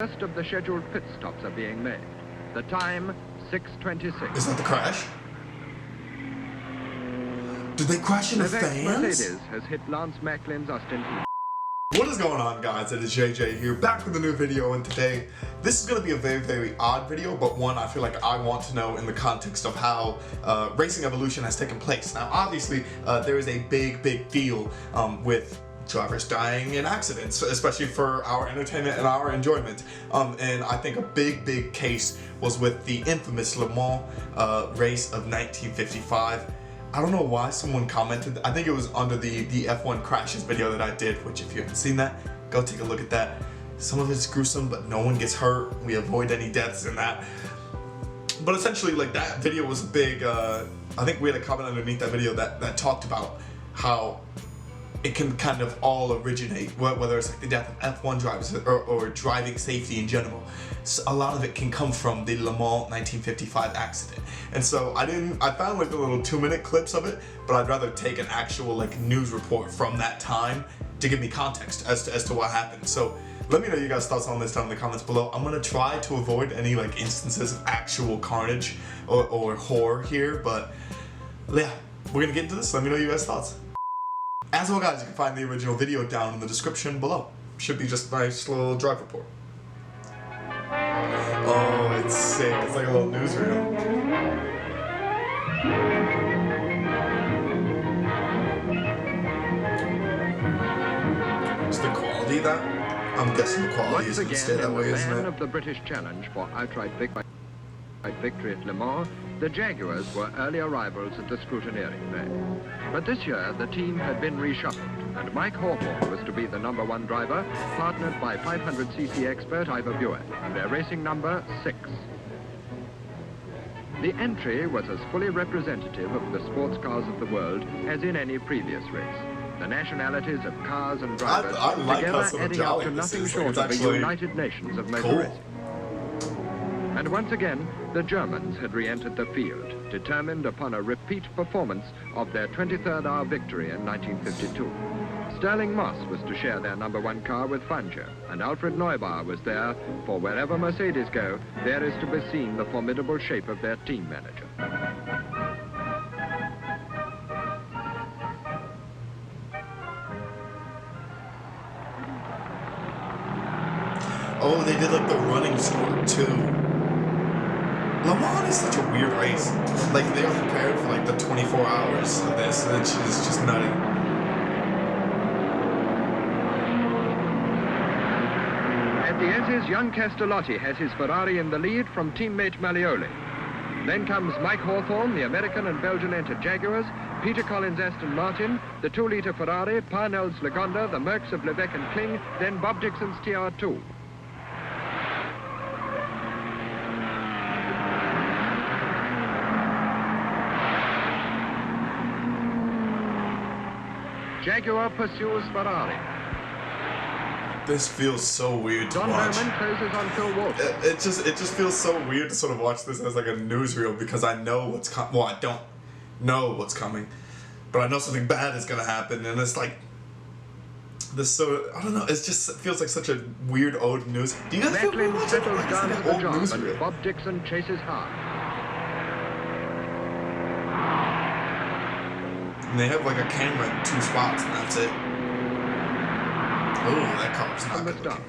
First of the scheduled pit stops are being made. The time, 6:26. Is that the crash? Did they crash into fans? Mercedes has hit Lance Macklin's Austin Heat. What is going on, guys? It is JJ here, back with a new video, and today this is going to be a very odd video, but one I feel like I want to know in the context of how racing evolution has taken place. Now obviously there is a big deal with drivers dying in accidents, especially for our entertainment and our enjoyment. And I think a big case was with the infamous Le Mans race of 1955. I don't know why someone commented, I think it was under the F1 crashes video that I did, which if you haven't seen that, go take a look at that. Some of it's gruesome, but no one gets hurt. We avoid any deaths in that. But essentially, like, that video was big. I think we had a comment underneath that video that talked about how it can kind of all originate, whether it's like the death of F1 drivers or driving safety in general. So a lot of it can come from the Le Mans 1955 accident. And so I found like the little 2-minute clips of it, but I'd rather take an actual like news report from that time to give me context as to what happened. So let me know your guys' thoughts on this down in the comments below. I'm gonna try to avoid any like instances of actual carnage or horror here, but yeah, we're gonna get into this. Let me know your guys' thoughts. As well, guys, you can find the original video down in the description below. Should be just a nice little drive report. Oh, it's sick. It's like a little newsreel. Is the quality that? I'm guessing the quality is going to stay that way, isn't it? Once again, of the British Challenge for outright victory at Le Mans, the Jaguars were early arrivals at the scrutineering bay. But this year, the team had been reshuffled, and Mike Hawthorn was to be the #1 driver, partnered by 500cc expert Ivor Buell, their racing number 6. The entry was as fully representative of the sports cars of the world as in any previous race. The nationalities of cars and drivers together adding up to nothing short of the United Nations of motor racing. And once again, the Germans had re-entered the field, determined upon a repeat performance of their 23rd hour victory in 1952. Sterling Moss was to share their #1 car with Fangio, and Alfred Neubauer was there, for wherever Mercedes go, there is to be seen the formidable shape of their team manager. Oh, they did like the running sport too. Le Mans is such a weird race. Like, they are prepared for like the 24 hours of this, and it's just nutty. At the S's, young Castellotti has his Ferrari in the lead from teammate Malioli. Then comes Mike Hawthorn, the American and Belgian entered Jaguars, Peter Collins Aston Martin, the 2-litre Ferrari, Parnell's Lagonda, the Mercs of Levesque and Kling, then Bob Dixon's TR2. Jaguar pursues Ferrari. This feels so weird to watch. Don Bowman closes on Phil Walsh. It just feels so weird to sort of watch this as like a newsreel, because I know what's coming. Well, I don't know what's coming, but I know something bad is gonna happen, and it's like this. So I don't know. It just feels like such a weird old news. Do you guys feel Macklin like settles down an at the old job, newsreel? and Bob Dixon chases hard. And they have like a camera in 2 spots, and that's it. Oh, that car's not good looking.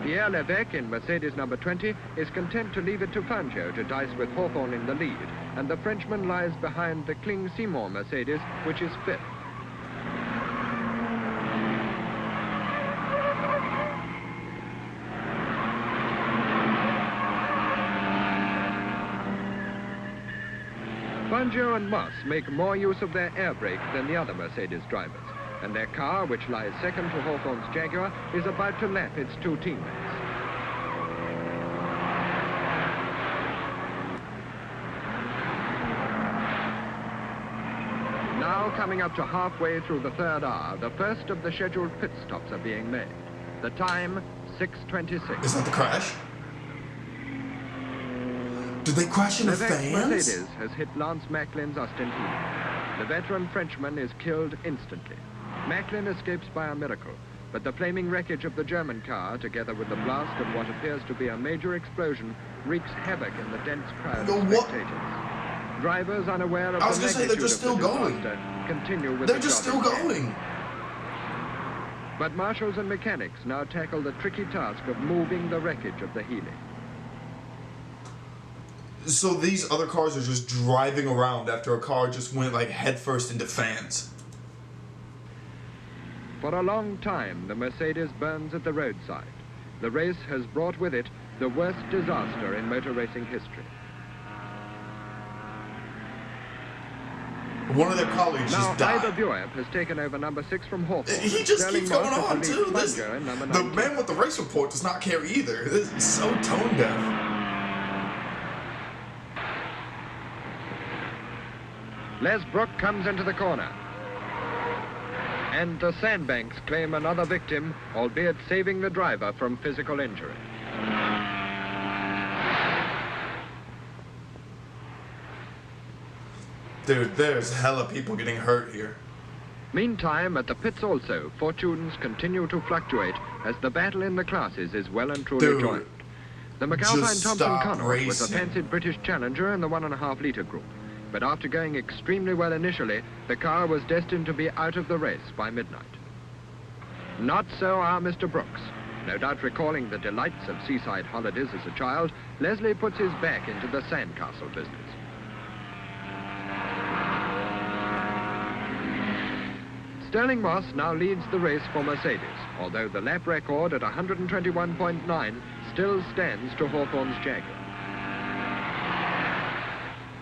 Pierre Levesque in Mercedes #20 is content to leave it to Fangio to dice with Hawthorn in the lead, and the Frenchman lies behind the Kling-Simon Mercedes, which is 5th. Fangio and Moss make more use of their air brake than the other Mercedes drivers, and their car, which lies second to Hawthorn's Jaguar, is about to lap its 2 teammates. Now, coming up to halfway through the 3rd hour, the first of the scheduled pit stops are being made. The time, 6:26. Is that the crash? Did they crash into fans? Mercedes has hit Lance Macklin's Austin Heat. The veteran Frenchman is killed instantly. Macklin escapes by a miracle, but the flaming wreckage of the German car, together with the blast of what appears to be a major explosion, wreaks havoc in the dense crowd of spectators. Drivers unaware of the magnitude of the disaster continue with they're just still going. But marshals and mechanics now tackle the tricky task of moving the wreckage of the Healy. So these other cars are just driving around after a car just went like headfirst into fans. For a long time, the Mercedes burns at the roadside. The race has brought with it the worst disaster in motor racing history. One of their colleagues just died. Now, Ivor Bueb has taken over number 6 from Hawthorne. He just keeps going on, too. The man with the race report does not care either. This is so tone deaf. Les Brook comes into the corner. And the Sandbanks claim another victim, albeit saving the driver from physical injury. Dude, there's hella people getting hurt here. Meantime, at the pits also, fortunes continue to fluctuate as the battle in the classes is well and truly joined. The McAlpine Thompson Connaught was a fancied British challenger in the 1.5-litre group. But after going extremely well initially, the car was destined to be out of the race by midnight. Not so our Mr. Brooks. No doubt recalling the delights of seaside holidays as a child, Leslie puts his back into the sandcastle business. Sterling Moss now leads the race for Mercedes, although the lap record at 121.9 still stands to Hawthorne's Jaguar.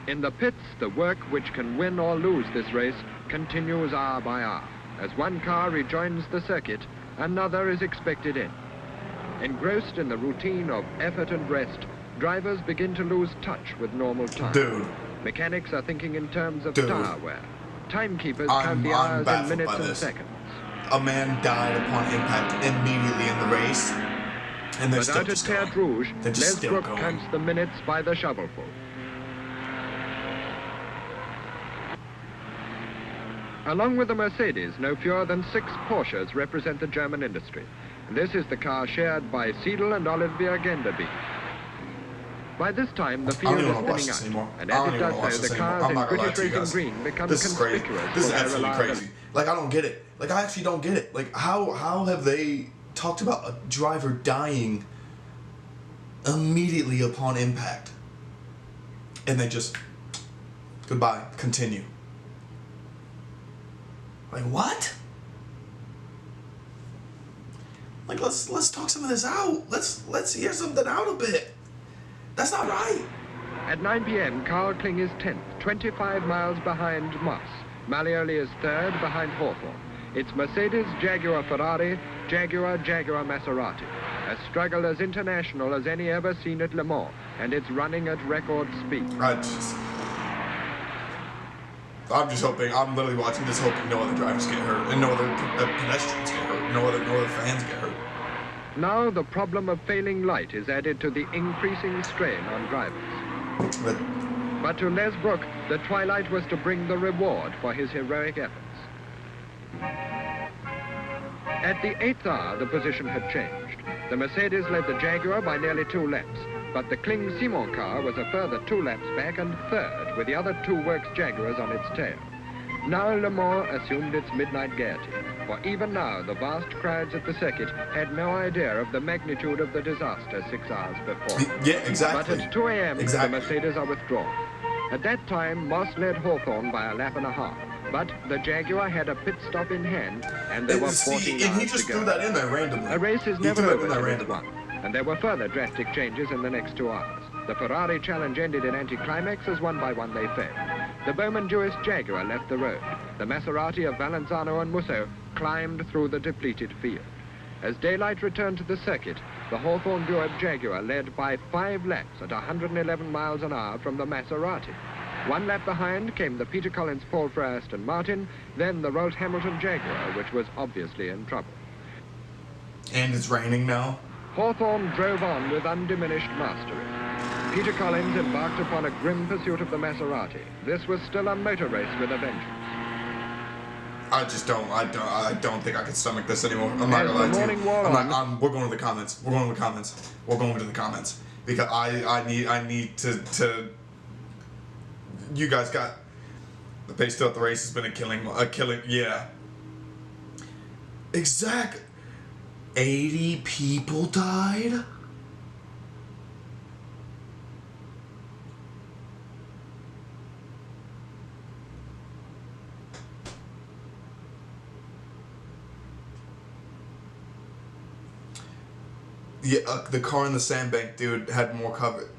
In the pits, the work which can win or lose this race continues hour by hour. As one car rejoins the circuit, another is expected in. Engrossed in the routine of effort and rest, drivers begin to lose touch with normal time. Dude. Mechanics are thinking in terms of tire wear. Timekeepers count the hours in minutes and seconds. A man died upon impact immediately in the race, and they're still just going. Without a Terre Rouge, Les Brook counts the minutes by the shovelful. Along with the Mercedes, no fewer than 6 Porsches represent the German industry. This is the car shared by Seidel and Olivier Genderby. By this time, the field is thinning out, and as it does so, the cars in British Racing Green become conspicuous for their reliability. This is absolutely crazy. Like, I don't get it. Like, I actually don't get it. Like, how have they talked about a driver dying immediately upon impact? And they just, goodbye, continue. Like, what? Like, let's talk some of this out. Let's hear something out a bit. That's not right. At 9 p.m., Carl Kling is 10th, 25 miles behind Moss. Malioli is 3rd behind Hawthorne. It's Mercedes, Jaguar, Ferrari, Jaguar, Maserati. A struggle as international as any ever seen at Le Mans, and it's running at record speed. I'm just hoping, I'm literally watching this hoping no other drivers get hurt, and no other pedestrians get hurt, no other fans get hurt. Now the problem of failing light is added to the increasing strain on drivers. But to Les Brook, the twilight was to bring the reward for his heroic efforts. At the 8th hour, the position had changed. The Mercedes led the Jaguar by nearly 2 laps, but the Kling-Simon car was a further 2 laps back and 3rd, with the other 2 Works Jaguars on its tail. Now Le Mans assumed its midnight gaiety, for even now the vast crowds at the circuit had no idea of the magnitude of the disaster 6 hours before. Yeah, exactly. But at 2 a.m., the Mercedes are withdrawn. At that time, Moss led Hawthorne by a lap and a half, but the Jaguar had a pit stop in hand, and there were 14 and he just threw that in there randomly. A race is never over till it's won, and there were further drastic changes in the next 2 hours. The Ferrari challenge ended in anticlimax as one by one they failed. The Bowman-Jewess Jaguar left the road. The Maserati of Valenzano and Musso climbed through the depleted field. As daylight returned to the circuit, the Hawthorne-Bueb Jaguar led by 5 laps at 111 miles an hour from the Maserati. 1 lap behind came the Peter Collins Paul Frere Aston Martin, then the Rolls Hamilton Jaguar, which was obviously in trouble. And it's raining now. Hawthorne drove on with undiminished mastery. Peter Collins embarked upon a grim pursuit of the Maserati. This was still a motor race with a vengeance. I don't think I can stomach this anymore. I'm not gonna lie to you. We're going to the comments. We're going to the comments. We're going to the comments because I need to. You guys got the pace throughout the race has been a killing. Yeah. Exact. 80 people died. Yeah, the car in the sandbank, dude, had more cover.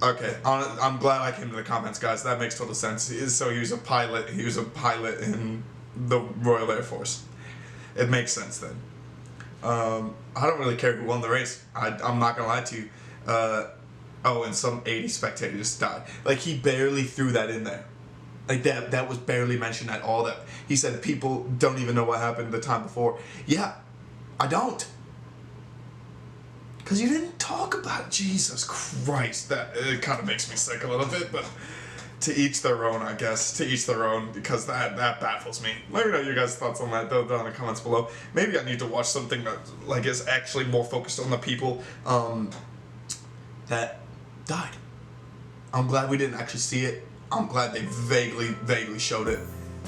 Okay, I'm glad I came to the comments, guys. That makes total sense. So he was a pilot. He was a pilot in the Royal Air Force. It makes sense then. I don't really care who won the race. I'm not gonna lie to you. Oh, and some 80 spectators died. Like, he barely threw that in there. Like, that was barely mentioned at all. That he said people don't even know what happened the time before. Yeah, I don't. Because you didn't talk about Jesus Christ. That it kind of makes me sick a little bit, but to each their own, I guess. To each their own, because that baffles me. Let me know your guys' thoughts on that down in the comments below. Maybe I need to watch something that like is actually more focused on the people that died. I'm glad we didn't actually see it. I'm glad they vaguely showed it.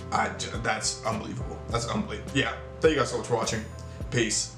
That's unbelievable. That's unbelievable. Yeah. Thank you guys so much for watching. Peace.